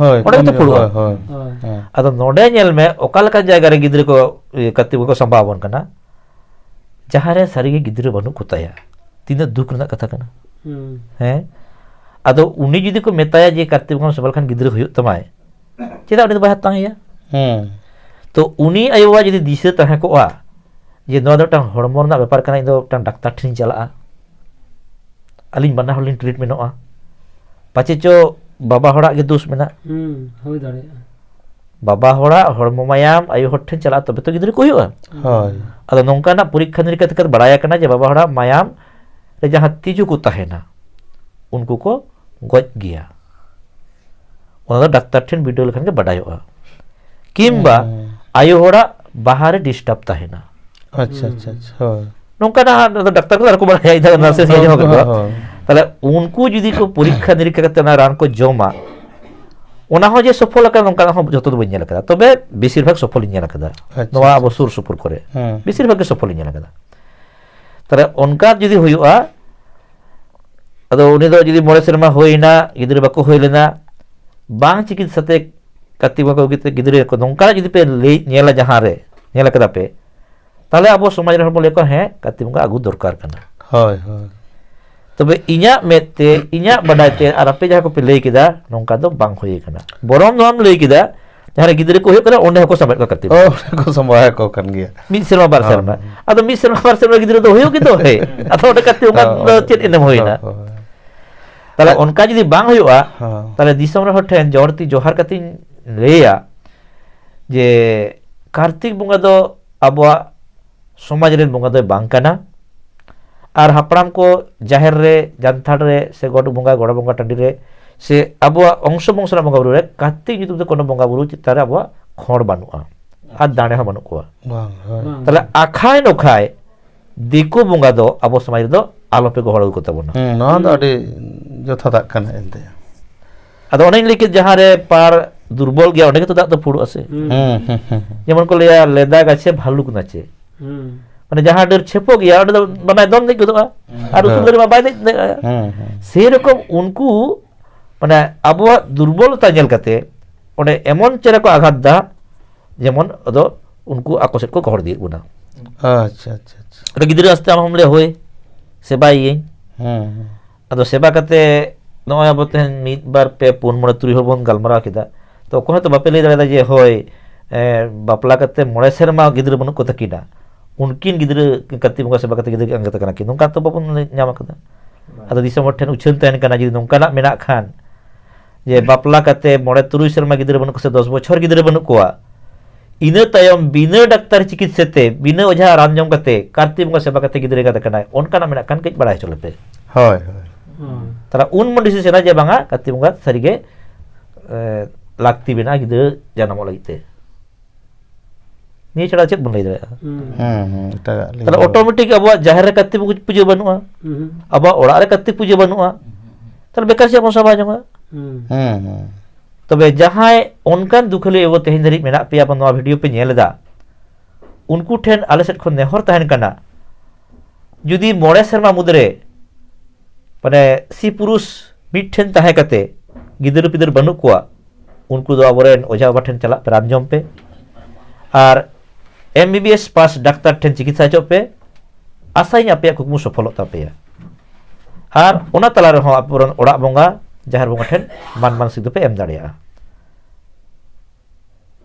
ওটা তো ফুড়া আদো নডে ñel me ওকা লেকা জায়গা রে গিদ্রে কো কার্তিক को संभावना kana jaha re sari ge gidre banu kotaya tina duk rena katha kana हैं আদো উনি যদি কো মেতায়া যে কার্তিক বঙ্গা সবাল খান গিদ্রে হইও তমায় চেদা উনি বাহাত তাঙ্গিয়া তো উনি আইওয়া যদি দিশে তাহে কোয়া যে নো দটা হরমোন না ব্যাপার কানা ইদো টান ডাক্তার ঠিন চালা'a আলিন বানা হলিন ট্রিটমেন্ট'a পাছে চো বাবা হড়া গে দোষ মেনা হই দাঁড়িয়া ᱵᱟᱵᱟ ᱦᱚᱲᱟᱜ ᱦᱚᱲᱢᱚ ᱢᱟᱭᱟᱢ ᱟᱭᱳ ᱦᱚᱲ ᱴᱷᱮᱱ ᱪᱟᱞᱟᱜᱼᱟ ᱛᱚᱵᱮ ᱛᱚ ᱜᱤᱫᱽᱨᱟᱹ ᱠᱚ ᱦᱩᱭᱩᱜᱼᱟ ᱦᱳᱭ ᱟᱫᱚ ᱱᱚᱝᱠᱟᱱᱟᱜ ᱯᱚᱨᱤᱠᱠᱷᱟ ᱱᱤᱨᱤᱠᱠᱷᱟ ᱛᱮ ᱵᱟᱲᱟᱭ ᱟᱠᱟᱱᱟ ᱡᱮ ᱵᱟᱵᱟ ᱦᱚᱲᱟᱜ ᱢᱟᱭᱟᱢ ᱨᱮ ᱡᱟᱦᱟᱸ ᱛᱤᱡᱩ ᱠᱚ ᱛᱟᱦᱮᱱᱟ ᱩᱱᱠᱩ ᱠᱚ ᱜᱚᱡ ᱜᱮᱭᱟ ᱚᱱᱟ ᱫᱚ ᱰᱟᱠᱛᱟᱨ ᱴᱷᱮᱱ ᱵᱤᱰᱟᱹᱣ ᱞᱮᱠᱷᱟᱱ ᱜᱮ ᱵᱟᱰᱟᱭᱚᱜᱼᱟ ᱠᱤᱢᱵᱟ ᱟᱭᱳ ᱦᱚᱲᱟᱜ ᱵᱟᱦᱟᱨᱮ ᱰᱤᱥᱴᱟᱨᱵ ᱛᱟᱦᱮᱱᱟ ᱟᱪᱪᱷᱟ ᱟᱪᱪᱷᱟ ᱟᱪᱪᱷᱟ ᱦᱳᱭ ᱱᱚᱝᱠᱟᱱᱟᱜ ᱰᱟᱠᱛᱟর ᱠᱚ ᱟᱨᱠᱚ ᱵᱟᱲᱟᱭᱟ ᱤᱧ ᱱᱟᱨᱥᱮ ᱥᱤᱧ ᱦᱚᱸ ᱠᱚ ᱛᱟᱦᱞᱮ ᱩᱱᱠᱩ ᱡᱩᱫᱤ ᱠᱚ ᱯᱚᱨᱤᱠᱠᱷᱟ ᱱᱤᱨᱤᱠᱠᱷᱟ ᱠᱟᱛᱮ ᱚᱱᱟ ᱨᱟᱱ ᱠᱚ ᱡᱚᱢᱟ ᱚᱱᱟ ᱦᱚᱸ ᱡᱮ ᱥᱚᱯᱷᱚᱞ ᱟᱠᱟᱱᱟ ᱱᱚᱝᱠᱟᱱᱟᱜ ᱦᱚᱸ ᱡᱚᱛᱚ ᱫᱚ ᱵᱟᱹᱧ ᱧᱮᱞ ᱟᱠᱟᱫᱟ ᱛᱚᱵᱮ ᱵᱮᱥᱤᱨ ᱵᱷᱟᱜ ᱥᱚᱯᱷᱚᱞᱤᱧ ᱧᱮᱞ ᱟᱠᱟᱫᱟ ᱱᱚᱣᱟ ᱟᱵᱚ ᱥᱩᱨ ᱥᱩᱯᱩᱨ ᱠᱚᱨᱮ ᱵᱮᱥᱤᱨ ᱵᱷᱟᱜ ᱜᱮ ᱥᱚᱯᱷᱚᱞᱤᱧ ᱧᱮᱞ ᱟᱠᱟᱫᱟ ᱛᱟᱦᱞᱮ ᱚᱱᱠᱟ ᱡᱩᱫᱤ ᱦᱩᱭᱩᱜᱼᱟ ᱟᱫᱚ ᱩᱱᱤ ᱫᱚ ᱡᱩᱫᱤ 5 ᱥᱮᱨᱢᱟ ᱦᱩᱭᱱᱟ ᱜᱤᱫᱽᱨᱟᱹ ᱵᱟᱠᱚ ᱦᱩᱭ ᱞᱮᱱᱟ ᱵᱟᱝ ᱪᱤᱠᱤᱛᱥᱟ ᱛᱮ ᱠᱟᱹᱛᱤ ᱵᱚᱸᱜᱟ ᱜᱤᱫᱽᱨᱟᱹ ᱠᱚ ᱱᱚᱝᱠᱟᱱᱟᱜ ᱡᱩᱫᱤ ᱯᱮ ᱧᱮᱞᱟ ᱡᱟᱦᱟᱸ ᱨᱮ ᱧᱮᱞ ᱟᱠᱟᱫᱟ ᱯᱮ তাহলে আবো সমাজ ᱨᱮ বলে কো হ্যাঁ কাতি বঙ্গা আগু দরকার কানা ᱦᱳᱭ ᱦᱳᱭ তবে ইᱧᱟᱹᱜ ᱢᱮᱫᱛᱮ ᱤᱧᱟᱹᱜ ᱵᱟᱰᱟᱭᱛᱮ ᱟᱨ ᱟᱯᱮ ᱡᱟᱦᱟᱸ ᱠᱚᱯᱮ ᱞᱟᱹᱭ ᱠᱮᱫᱟ ᱱᱚᱝᱠᱟ ᱫᱚ ᱵᱟᱝ ᱦᱩᱭ ᱟᱠᱟᱱᱟ ᱵᱚᱨᱚᱝ ᱱᱚᱣᱟᱢ ᱞᱟᱹᱭ ᱠᱮᱫᱟ ᱡᱟᱦᱟᱸ ᱜᱤᱫᱽᱨᱟᱹ ᱠᱚ ᱦᱩᱭᱩᱜ ᱠᱟᱱᱟ ᱚᱸᱰᱮ ᱦᱚᱸᱠᱚ ᱥᱟᱵᱮᱫ ᱠᱚᱣᱟ ᱠᱟᱹᱛᱤ ᱠᱚ ᱥᱚᱢᱵᱟᱭ ᱠᱚ ᱠᱟᱱ ᱜᱮᱭᱟ 1 ᱥᱮᱨᱢᱟ 2 ᱥᱮᱨᱢᱟ ᱟᱫᱚ 1 ᱥᱮᱨᱢᱟ 2 ᱥᱮᱨᱢᱟ ᱜᱤᱫᱽᱨᱟᱹ ᱫᱚ ᱦᱩᱭᱩᱜ ᱜᱮᱫᱚ ᱦᱮ ᱟᱫᱚ ᱚᱸᱰᱮ ᱠᱟᱹᱛᱤ ᱵᱚᱸᱜᱟ ᱫᱚ ᱪᱮᱫ ᱮᱱᱮᱢ ᱦᱩᱭᱱᱟ তাহলে অনকা যদি বাং হইয়া তাহলে দিশম রে হঠেন জড়তি জোহার কাতিন লেয়া যে কার্তিক বঙ্গা দো আবওয়া সমাজ রেন বঙ্গা দো বাং কানা আর হাপড়াম কো জাহের রে জানথাড় রে সে গড বঙ্গা গড় বঙ্গা টান্ডি রে সে আবওয়া অংশ বংশরা বঙ্গা বুরু রে কার্তিক নিতুম তে কোনো বঙ্গা বুরু চিত্তারে আবওয়া খড় বানুয়া আর দাঁড়ে হা বানু কোয়া তাহলে আখায় নখায় দিকু বঙ্গা দো আবো সমাজ দো আলোপে গহড় করতে বনা নওয়া দো আডি যথাদাক কানা এনতে আদো অনেক লিখে যাহারে পার দুর্বল গিয়া অনেক তো দাঁত তো ফুড়ু আছে যেমন কো লিয়া লেদা গাছে ভালুক নাচে মানে যাহা ডের ছেপো গিয়া ওটা মানে দম দেখ গদা আর সুন্দর বাবাই দেখ সেই রকম উনকু মানে আবহাওয়া দুর্বলতা ñel কাতে ওনে এমন চেরা কো আঘাত দা যেমন আদো উনকু আকসেট কো গহড় দিয়ে গুনা আচ্ছা আচ্ছা আচ্ছা ওটা গিদরে আস্তে আমলে হই সেবাই আদো সেবা কাতে নয় আবতেন মিদবার পে 15 হর বন গালমারা কিদা তো কোন তো বাপে লই দাঁড়া যে হয় বাপলা কাতে 9 সেরমা গিদরে বন কথা কিনা উনকিন গিদরে কাতি বঙ্গা সেবা কাতে গিদরে আঙ্গতা কানা কি নংকা তো বাপন ᱧᱟᱢ ᱟᱠᱟᱫᱟ ᱟᱫᱚ ᱫᱤᱥᱚᱢ ᱦᱚᱲ ᱴᱷᱮᱱ ᱩᱪᱷᱟᱹᱱ ᱛᱟᱦᱮᱱ ᱠᱟᱱᱟ ᱡᱩᱫᱤ ᱱᱚᱝᱠᱟᱱᱟᱜ ᱢᱮᱱᱟᱜ ᱠᱷᱟᱱ ᱡᱮ ᱵᱟᱯᱞᱟ ᱠᱟᱛᱮ 9-3 ᱥᱮᱨᱢᱟ ᱜᱤᱫᱽᱨᱟᱹ ᱵᱟᱹᱱᱩᱜ ᱠᱚ ᱥᱮ 10 বছর গিদরে বানুক কোয়া ইনে তায়ম বিনা ডাক্তার চিকিৎসাতে বিনা ওঝা রান জম কাতে কার্তি বঙ্গা সেবা কাতে গিদরে কাতে কানা অনকানা মেনা কান কেজ বাড়াই চলতে হয় হয় তারা উন মন্ডিসি সেনা যে বাঙা কাতি বঙ্গা সারিগে লাগতি বিনা গিদরে জানাম লাইতে নিয়ে ছাড়া চেক বন লই দাঁড়া এটা তাহলে অটোমেটিক আবো জাহের রে কাতি পুজো বানুয়া আবো ওড়া রে কাতি পুজো বানুয়া তাহলে বেকার সে মশা বাজমা তবে যাহাই অনকান দুখলে এব তেহিন ধরি মেনা পেয়া বন নয়া ভিডিও পে ñel da উনকু ঠেন আলে সেট খন নেহর তাহেন কানা যদি 9 সেরমা মুদরে মানে সি পুরুষ মিট ঠেন তাহে কাতে গিদর পিদর বানু কোয়া উনকু দো আবরেন ওঝা বাবা ঠেন চালা রান জম পে আর এমবিবিএস পাস ডাক্তার ঠেন চিকিৎসা চপে আসাই আপে কুকমু সফল তাপেয়া আর ওনা তালা রে হন আপরন ওড়া বঙ্গা জাহার বঙ্গা ঠেন মান মানসিক দপে এম দাঁড়িয়া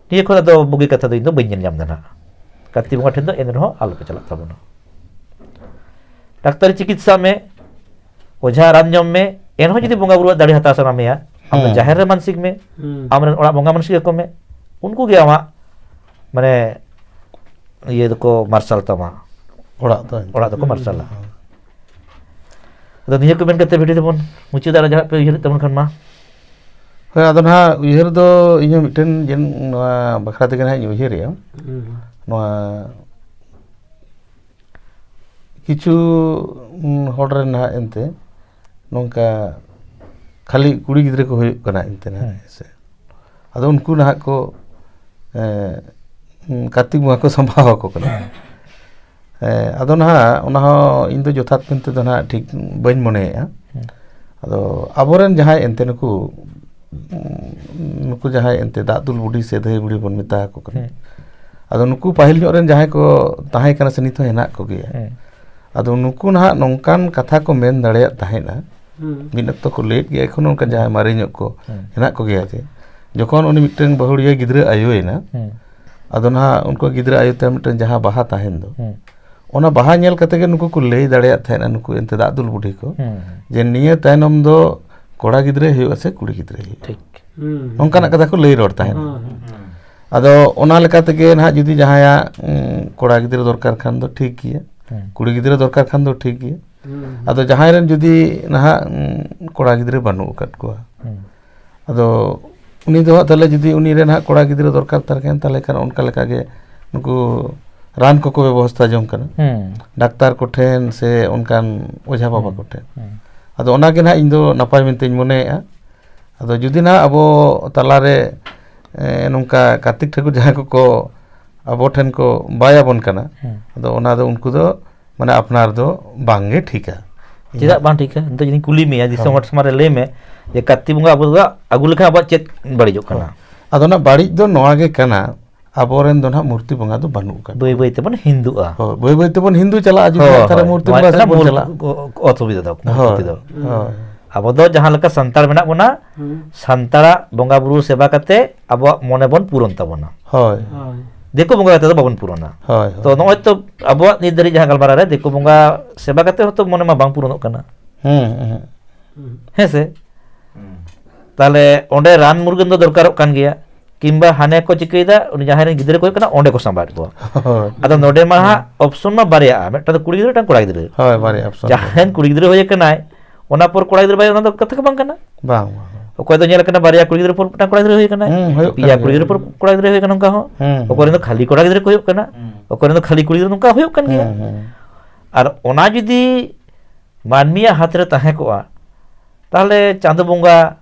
নিয়ে খোদা তো বুগি কথা দো ইন দো বইন ñam না কাতি বঙ্গা ঠেন দো এন রহ আলো পে চালা তাবনা ডাক্তারি চিকিৎসা মে ওঝা রানজম মে এনহ যদি বঙ্গা বুরু দাড়ি হাতা সানা মেয়া আমরা জাহের রে মানসিক মে আমরা ওড়া বঙ্গা মানসিক কো মে উনকু গে আমা মানে ইয়ে দকো মার্শাল তামা ওড়া দকো মার্শাল আদো নিয়ে কমেন্ট করতে ভিডিও দেবন মুচি দারা যাহা পে ইয়ে তেমন খান মা হয় আদো না উইহার দো ইᱧ মিটেন জেন নয়া বাখরা তেগে না উইহার রিয়া নয়া কিছু হড় রে না এনতে নংকা খালি কুড়ি গিদ্রে ko huyuk kana ente na se ado unku na ko Kartik বঙ্গা ko sambhawa ko kana ado na ona ho indo jothat pente do na ঠিক bain mone ado aboren jahai ente nuku jahai ente dadul budi se dai budi bon meta ko kana ado nuku pahil ñok ren jahai ko tahe kana se nit ho henak ko ge ado nuku na nongkan katha ko men dareya tahena minat to ko late ge ekhon onka jahai mari ñok ko henak ko ge je যখন উনি মিটেন বহুড়িয়া গিদ্রে আয়োইনা আদো না উনকো গিদ্রে আয়োতে মিটেন যাহা বাহা তাহেন দো ওনা বাহা ñel kate ge nuku ko lei dareya thena nuku ente dadul budi ko je niya tainom do kora gidre huyu ase kuri gidre huyu ঠিক onka na katha ko lei ror tahen ᱟᱫᱚ ᱚᱱᱟ ᱞᱮᱠᱟ ᱛᱮᱜᱮ ᱱᱟᱦᱟᱜ ᱡᱩᱫᱤ ᱡᱟᱦᱟᱸᱭᱟᱜ ᱠᱚᱲᱟ ᱜᱤᱫᱽᱨᱟᱹ ᱫᱚᱨᱠᱟর ᱠᱷᱟᱱ ᱫᱚ ᱴᱷᱤᱠ ᱜᱮᱭᱟ, ᱠᱩᱲᱤ ᱜᱤᱫᱽᱨᱟᱹ ᱫᱚᱨᱠᱟর ᱠᱷᱟᱱ ᱫᱚ ᱴᱷᱤक ᱜᱮᱭᱟ। ᱟᱫᱚ ᱡᱟᱦᱟᱸᱭ ᱨᱮᱱ ᱡᱩᱫᱤ ᱱᱟᱦᱟᱜ ᱠᱚᱲᱟ ᱜᱤᱫᱽᱨᱟᱹ ᱵᱟᱹᱱᱩᱜ ᱟᱠᱟᱫ ᱠᱚᱣᱟ, ᱟᱫᱚ ᱩᱱᱤ ᱫᱚ ᱦᱟᱸᱜ ᱛᱟᱦᱚᱞᱮ ᱡᱩᱫᱤ ᱩᱱᱤ ᱨᱮᱱ ᱦᱟᱸᱜ ᱠᱚᱲᱟ ᱜᱤᱫᱽᱨᱟᱹ ᱫᱚᱨᱠᱟর ᱛᱟᱨᱠᱮᱱ ᱛᱟᱦᱚᱞᱮ ᱠᱷᱟᱱ ᱚᱱᱠᱟ ᱞᱮᱠᱟᱜᱮ ᱱᱩᱠᱩ ᱨᱟᱱ ᱠᱚᱠᱚ ᱵᱮᱵᱚᱥᱛᱷᱟ ᱡᱚᱝ ᱠᱟᱱᱟ ᱰᱟᱠᱛᱟᱨ ᱠᱚᱴᱷᱮᱱ ᱥᱮ ᱚᱱᱠᱟᱱ ᱚᱡᱷᱟ ᱵᱟᱵᱟ ᱠᱚᱴᱷᱮᱱ। ᱟᱫᱚ ᱚᱱᱟᱜᱮ ᱱᱟᱦᱟᱜ ᱤᱧ ᱫᱚ ᱱᱟᱯᱟᱭ ᱢᱮᱱᱛᱮᱧ ᱢᱚᱱᱮᱭᱮᱜᱼᱟ। ᱟᱫᱚ ᱡᱩᱫᱤ ᱱᱟᱦᱟᱜ ᱟᱵᱚ ᱛᱟᱞᱟᱨᱮ ᱱᱚᱝᱠᱟ ᱠᱟᱨᱛᱤᱠ ᱴᱷᱟᱹᱠᱩᱨ ᱡᱟᱦᱟᱸᱭ ᱠᱚᱠᱚ ᱟᱵᱚ ᱴᱷᱮᱱ ᱠᱚ ᱵᱟᱭᱟᱵᱚᱱ ᱠᱟᱱᱟ, ᱟᱫᱚ ᱚᱱᱟ ᱫᱚ ᱩᱱᱠᱩ ᱫᱚ ᱢᱟᱱᱮ ᱟᱯᱱᱟᱨ ᱫᱚ ᱵᱟᱝᱜᱮ ᱴᱷᱤᱠᱟ। ᱪᱮᱫᱟᱜ ᱵᱟᱝ ᱴᱷᱤᱠᱟ? ᱱᱤᱛᱚᱜ ᱡᱩᱫᱤᱧ ᱠᱩᱞᱤ ᱢᱮᱭᱟ ᱫᱤᱥᱚᱢ ᱦᱚᱲ ᱥᱟᱢᱟᱝ ᱨᱮ ᱞᱟᱹᱭ ᱢᱮ ᱡᱮ ᱠᱟᱨᱛᱤᱠ ᱵᱚᱸᱜᱟ ᱟᱵᱚ ᱫᱚ ᱟᱹᱜᱩ ᱞᱮᱠᱷᱟᱱ ᱟᱵᱚᱣᱟᱜ ᱪᱮᱫ ᱵᱟᱹᱲᱤᱡᱚᱜ ᱠᱟᱱᱟ? ᱟᱫᱚ ᱚᱱᱟ ᱵᱟᱹᱲᱤᱡ ᱫᱚ ᱱᱚᱣᱟ ᱜᱮ ᱠᱟᱱᱟ, ᱟᱵᱚᱨᱮᱱ ᱫᱚ ᱱᱟᱦᱟᱜ ᱢᱩᱨᱛᱤ ᱵᱚᱸᱜᱟ ᱫᱚ ᱵᱟᱹᱱᱩᱜ ᱟᱠᱟᱫ। ᱵᱟᱹᱭ ᱵᱟᱹᱭ ᱛᱮᱵᱚᱱ ᱦᱤᱱᱫᱩᱜᱼᱟ। ᱦᱳᱭ, ᱵᱟᱹᱭ ᱵᱟᱹᱭ ᱛᱮᱵᱚᱱ ᱦᱤᱱᱫᱩ ᱪᱟᱞᱟᱜᱼᱟ, ᱡᱩᱫᱤ ᱛᱟᱦᱚᱞᱮ ᱢᱩᱨᱛᱤ ᱵᱚᱸᱜᱟ ᱥᱮᱫ ᱵᱚᱱ ᱪᱟᱞᱟᱜᱼᱟ। ᱚᱥᱩᱵᱤᱫᱟ ᱫᱚ ᱢᱩᱨᱛᱤ ᱫᱚ ᱦᱳᱭ ᱟᱵᱚ ᱫᱚ ᱡᱟᱦᱟᱸ ᱞᱮᱠᱟ ᱥᱟᱱᱛᱟᱲ ᱢᱮᱱᱟᱜ ᱵᱚᱱᱟ, ᱥᱟᱱᱛᱟᱲᱟᱜ ᱵᱚᱸᱜᱟ ᱵᱩᱨᱩ ᱥᱮᱵᱟ ᱠᱟᱛᱮ ᱟᱵᱚᱣᱟᱜ ᱢᱚᱱᱮ ᱵᱚᱱ ᱯᱩᱨᱚᱱ ᱛᱟᱵᱚᱱᱟ। ᱦᱳᱭ ᱫᱤᱠᱩ ᱵᱚᱸᱜᱟ ᱠᱟᱛᱮ ᱫᱚ ᱵᱟᱵᱚᱱ ᱯᱩᱨᱚᱱᱟ। ᱦᱳᱭ ᱛᱚ ᱱᱚᱜᱼᱚᱭ ᱛᱚ ᱟᱵᱚᱣᱟᱜ ᱱᱤᱛ ᱫᱷᱟᱹᱨᱤᱡ ᱡᱟᱦᱟᱸ ᱜᱟᱞᱢᱟᱨᱟᱣ ᱨᱮ ᱫᱤᱠᱩ ᱵᱚᱸᱜᱟ ᱥᱮᱵᱟ ᱠᱟᱛᱮ ᱦᱚᱸᱛᱚ ᱢᱚᱱᱮ ᱢᱟ ᱵᱟᱝ ᱯᱩᱨᱚᱱᱚᱜ ᱠᱟᱱᱟ। ᱦᱮᱸ ᱥᱮ? ᱛᱟᱦᱚᱞᱮ ᱚᱸᱰᱮ ᱨᱟᱱ ᱢᱩᱨᱜᱟᱹᱱ ᱫᱚ ᱫᱚᱨᱠᱟᱨᱚᱜ ᱠᱟᱱ ᱜᱮᱭᱟ, ᱠᱤᱝᱵᱟ ᱦᱟᱱᱮ ᱠᱚ ᱪᱤᱠᱟᱹᱭᱮᱫᱟ, ᱩᱱᱤ ᱡᱟᱦᱟᱸᱭ ᱨᱮᱱ ᱜᱤᱫᱽᱨᱟᱹ ᱠᱚ ᱦᱩᱭᱩᱜ ᱠᱟᱱᱟ ᱚᱸᱰᱮ ᱠᱚ ᱥᱟᱢᱵᱟᱣᱮᱫ ᱠᱚᱣᱟ। ᱟᱫᱚ ᱱᱚᱰᱮ ᱢᱟ ᱦᱟᱸᱜ ᱚᱯᱥᱚᱱ ᱢᱟ ᱵᱟᱨᱭᱟᱜᱼᱟ, ᱢᱤᱫᱴᱟᱝ ᱫᱚ ᱠᱩᱲᱤ ᱜᱤᱫᱽᱨᱟᱹ ᱢᱤᱫᱴᱟᱝ ᱠᱚᱲᱟ ᱜᱤᱫᱽᱨᱟᱹ। ᱦᱳᱭ ᱵᱟᱨᱭᱟ ᱚᱯᱥᱚᱱ ᱡᱟᱦᱟᱸᱭ ᱠᱩᱲᱤ ᱜᱤᱫᱽᱨᱟᱹ ᱦᱩᱭ ᱟᱠᱟᱱᱟᱭ ᱚᱱᱟ ᱯᱚᱨ ᱠᱚᱲᱟ ᱜᱤᱫᱽᱨᱟᱹ ᱵᱟᱭ, ᱚᱱᱟ ᱫᱚ ᱠᱟᱛᱷᱟ ᱜᱮ ᱵᱟᱝ ᱠᱟᱱᱟ। ᱵᱟᱝ ᱚᱠᱚᱭ ᱫᱚ ᱧᱮᱞ ᱟᱠᱟᱱᱟ ᱵᱟᱨᱭᱟ ᱠᱩᱲᱤ ᱜᱤᱫᱽᱨᱟᱹ ᱯᱚᱨ ᱢᱤᱫᱴᱟᱝ ᱠᱚᱲᱟ ᱜᱤᱫᱽᱨᱟᱹ ᱦᱩᱭ ᱟᱠᱟᱱᱟᱭ, ᱦᱩᱭᱩᱜ ᱯᱮᱭᱟ ᱠᱟᱱ ᱠᱩᱲᱤ ᱜᱮᱭᱟ। ᱜᱤᱫᱽᱨᱟᱹ ᱯᱚᱨ ᱠᱚᱲᱟ ᱜᱤᱫᱽᱨᱟᱹ ᱦᱩᱭ ᱟᱠᱟᱱᱟ, ᱱᱚᱝᱠᱟ ᱦᱚᱸ ᱚᱠᱚᱭ ᱨᱮᱱ ᱫᱚ ᱠᱷᱟᱹᱞᱤ ᱠᱚᱲᱟ ᱜᱤᱫᱽᱨᱟᱹ ᱠᱚ ᱦᱩᱭᱩᱜ ᱠᱟᱱᱟ, ᱚᱠᱚᱭ ᱨᱮᱱ ᱫᱚ ᱠᱷᱟᱹᱞᱤ ᱠᱩᱲᱤ ᱜᱤᱫᱽᱨᱟᱹ, ᱱᱚᱝᱠᱟ ᱦᱩᱭᱩᱜ ᱠᱟᱱ ᱜᱮᱭᱟ। ᱟᱨ ᱚᱱᱟ ᱡᱩᱫᱤ ᱢᱟᱹᱱᱢᱤᱭᱟᱜ ᱦᱟᱛ ᱨᱮ ᱛᱟᱦᱮᱸ ᱠᱚᱜᱼᱟ, ᱛᱟᱦᱚᱞᱮ ᱪᱟᱸᱫᱳ ᱵᱚᱸᱜᱟ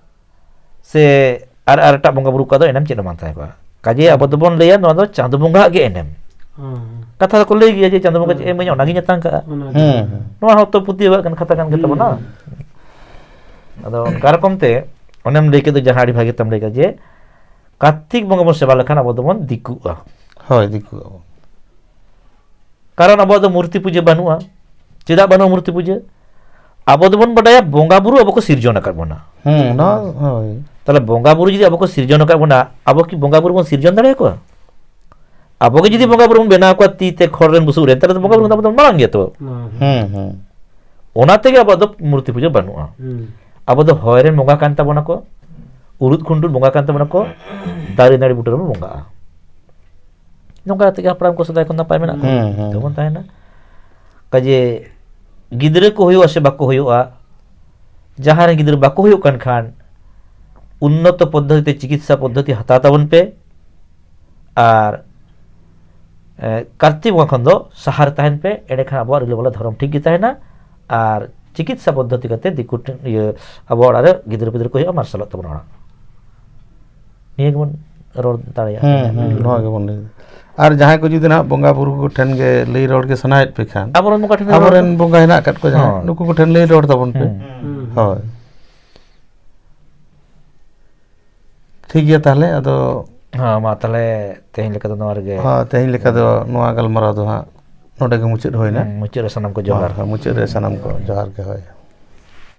ᱥᱮ ᱟᱨ ᱮᱴᱟᱜ ᱵᱚᱸᱜᱟ ᱵᱩᱨᱩ ᱠᱚᱣᱟᱜ ᱫᱚ ᱮᱱᱮᱢ ᱪᱮᱫ ᱦᱚᱸ ᱵᱟᱝ ᱛᱟᱦᱮᱸ ᱠᱚᱜᱼᱟ। ᱠᱟᱡᱮ ᱟᱵᱚ ᱫᱚᱵᱚᱱ ᱞᱟᱹᱭᱟ ᱱᱚᱣᱟ ᱫᱚ ᱪᱟᱸᱫᱳ ᱵᱚᱸᱜᱟᱣᱟᱜ ᱜᱮ ᱮᱱᱮᱢ। ᱠᱟᱛᱷᱟ ᱫᱚᱠᱚ ᱞᱟᱹᱭ ᱜᱮᱭᱟ ᱡᱮ ᱪᱟᱸᱫᱳ ᱵᱚᱸᱜᱟ ᱪᱮᱫ ᱮ ᱤᱢᱟᱹᱧᱟ ᱚᱱᱟᱜᱤᱧ ᱟᱛᱟᱝ ᱠᱟᱜᱼᱟ। ᱱᱚᱣᱟ ᱦᱚᱸᱛᱚ ᱯᱩᱛᱤᱭᱟᱹᱣᱟᱜ ᱠᱟᱛᱷᱟ ᱠᱟᱱ ᱜᱮᱛᱟᱵᱚᱱᱟ। ᱟᱫᱚ ᱚᱱᱠᱟ ᱨᱚᱠᱚᱢ ᱛᱮ ᱚᱱᱮᱢ ᱞᱟᱹᱭ ᱠᱮᱫ ᱡᱟᱦᱟᱸ ᱟᱹᱰᱤ ᱵᱷᱟᱹᱜᱤ ᱛᱮᱢ ᱞᱟᱹᱭ ᱠᱮᱫᱟ ᱡᱮ ᱠᱟᱨᱛᱤᱠ ᱵᱚᱸᱜᱟ ᱵᱚᱱ ᱥᱮᱵᱟ ᱞᱮᱠᱷᱟᱱ ᱟᱵᱚ ᱫᱚᱵᱚᱱ ᱫᱤᱠᱩᱜᱼᱟ। ᱦᱳᱭ ᱫᱤᱠᱩ ᱟᱵᱚ। ᱠᱟᱨᱚᱱ ᱟᱵᱚᱣᱟᱜ ᱫᱚ ᱢᱩᱨᱛᱤ ᱯᱩᱡᱟᱹ ᱵᱟᱹᱱᱩᱜᱼᱟ। ᱪᱮᱫᱟᱜ ᱵᱟᱹᱱᱩᱜᱼᱟ ᱢᱩᱨᱛᱤ ᱯᱩᱡᱟᱹ? ᱟᱵᱚ ᱫᱚᱵᱚᱱ ᱵᱟᱰᱟᱭᱟ ᱵᱚᱸᱜᱟ ᱵᱩᱨᱩ ᱟᱵᱚ ᱠᱚ ᱥᱤᱨᱡᱚᱱ ᱟᱠᱟᱫ ᱵᱚᱱᱟ। ᱚᱱᱟ ᱦᱳᱭ। ᱛᱟᱦᱚᱞᱮ ᱵᱚᱸᱜᱟ ᱵᱩᱨᱩ ᱡᱩᱫᱤ ᱟᱵᱚ ᱠᱚ ᱥᱤᱨᱡᱚᱱ ᱟᱠᱟᱫ ᱵᱚᱱᱟ, ᱟᱵᱚ ᱠᱤ ᱵᱚᱸᱜᱟ ᱵᱩᱨᱩ ᱵᱚᱱ ᱥᱤᱨᱡᱚᱱ ᱫᱟᱲᱮᱭᱟᱠᱚᱣᱟ? ᱟᱵᱚ ᱜᱮ ᱡᱩᱫᱤ ᱵᱚᱸᱜᱟ ᱵᱩᱨᱩ ᱵᱚᱱ ᱵᱮᱱᱟᱣ ᱠᱚᱣᱟ ᱛᱤ ᱛᱮ ᱠᱷᱚᱲ ᱨᱮᱱ ᱵᱩᱥᱩᱵ ᱨᱮᱱ, ᱛᱟᱦᱚᱞᱮ ᱵᱚᱸᱜᱟ ᱵᱩᱨᱩ ᱫᱚ ᱟᱵᱚ ᱫᱚ ᱢᱟᱨᱟᱝ ᱜᱮᱭᱟ ᱛᱚ। ᱚᱱᱟ ᱛᱮᱜᱮ ᱟᱵᱚᱣᱟᱜ ᱫᱚ ᱢᱩᱨᱛᱤ ᱯᱩᱡᱟᱹ ᱵᱟᱹᱱᱩᱜᱼᱟ। ᱟᱵᱚ ᱫᱚ ᱦᱚᱭ ᱨᱮᱱ ᱵᱚᱸᱜᱟ ᱠᱟᱱ ᱛᱟᱵᱚᱱᱟ ᱠᱚ, ᱩᱨᱩᱫ ᱠᱷᱩᱱᱴᱩᱲ ᱵᱚᱸᱜᱟ ᱠᱟᱱ ᱛᱟᱵᱚᱱᱟ ᱠᱚ, ᱫᱟᱨᱮ ᱱᱟᱹᱲᱤ ᱵᱩᱴᱟᱹ ᱨᱮᱵᱚᱱ ᱵᱚᱸᱜᱟᱜᱼᱟ। ᱱᱚᱝᱠᱟ ᱠᱟᱛᱮ ᱜᱮ ᱦᱟᱯᱲᱟᱢ ᱠᱚ ᱥᱮᱫᱟᱭ ᱠᱷᱚᱱ ᱱᱟᱯᱟᱭ ᱢᱮᱱᱟᱜ ᱠᱚᱣᱟ, ᱛᱮᱵᱚᱱ ᱛᱟᱦᱮᱱᱟ। ᱠᱟᱡᱮ ᱜᱤᱫᱽᱨᱟᱹ ᱠᱚ ᱦᱩᱭᱩᱜᱼᱟ ᱥᱮ ᱵᱟᱠᱚ ᱦᱩᱭᱩᱜᱼᱟ, ᱡᱟᱦᱟᱸ ᱨᱮ ᱜᱤᱫᱽᱨᱟᱹ ᱵᱟᱠᱚ ᱦᱩᱭᱩᱜ ᱠᱟᱱ ᱠᱷᱟᱱ উন্নত পদ্ধতিতে চিকিৎসা পদ্ধতি হাতাও তাবন পে আর কার্তিক বঙ্গা খন্দ সাহার তাহেন পে এড়েখান আবহাওয়া রিলে বলে ধরম ঠিক তাহে না আর চিকিৎসা পদ্ধতি কাতে দিকু আবহাওয়া আরে গিদ্র পিদ্র কই মার্শাল তবন ওড়া নিয়ে গমন রোড দাঁড়িয়ে ᱱᱚᱣᱟ ᱜᱮᱵᱚᱱ ᱞᱟᱹᱭ ᱟᱨ ᱡᱟᱦᱟᱸᱭ ᱠᱚ ᱡᱩᱫᱤ ᱱᱟᱦᱟᱜ ᱵᱚᱸᱜᱟ ᱵᱩᱨᱩ ᱠᱚ ᱴᱷᱮᱱ ᱜᱮ ᱞᱟᱹᱭ ᱨᱚᱲ ᱜᱮ ᱥᱟᱱᱟᱭᱮᱫ ᱯᱮ ᱠᱷᱟᱱ ᱟᱵᱚᱨᱮᱱ ᱵᱚᱸᱜᱟ ᱦᱮᱱᱟᱜ ᱟᱠᱟᱫ ᱠᱚ ᱡᱟᱦᱟᱸᱭ ᱱᱩᱠᱩ ᱠᱚ ᱴᱷᱮᱱ ᱞᱟᱹᱭ ᱨᱚᱲ ᱛᱟᱵᱚᱱ ᱯᱮ ᱦᱳᱭ ᱴᱷᱤᱠ ᱜᱮᱭᱟ ᱛᱟᱦᱞᱮ ᱟᱫᱚ ᱦᱮᱸ ᱢᱟ ᱛᱟᱦᱞᱮ ᱛᱮᱦᱮᱧ ᱞᱮᱠᱟ ᱫᱚ ᱱᱚᱣᱟ ᱨᱮᱜᱮ ᱛᱮᱦᱮᱧ ᱞᱮᱠᱟ ᱫᱚ ᱱᱚᱣᱟ ᱜᱟᱞᱢᱟᱨᱟᱣ ᱫᱚ ᱦᱟᱸᱜ ᱱᱚᱰᱮ ᱜᱮ ᱢᱩᱪᱟᱹᱫ ᱦᱩᱭᱱᱟ ᱢᱩᱪᱟᱹᱫ ᱨᱮ ᱥᱟᱱᱟᱢ ᱠᱚ ᱡᱚᱦᱟᱨ ᱢᱩᱪᱟᱹᱫ ᱨᱮ ᱥᱟᱱᱟᱢ ᱠᱚ ᱡᱚᱦᱟᱨ ᱜᱮ ᱦᱳᱭ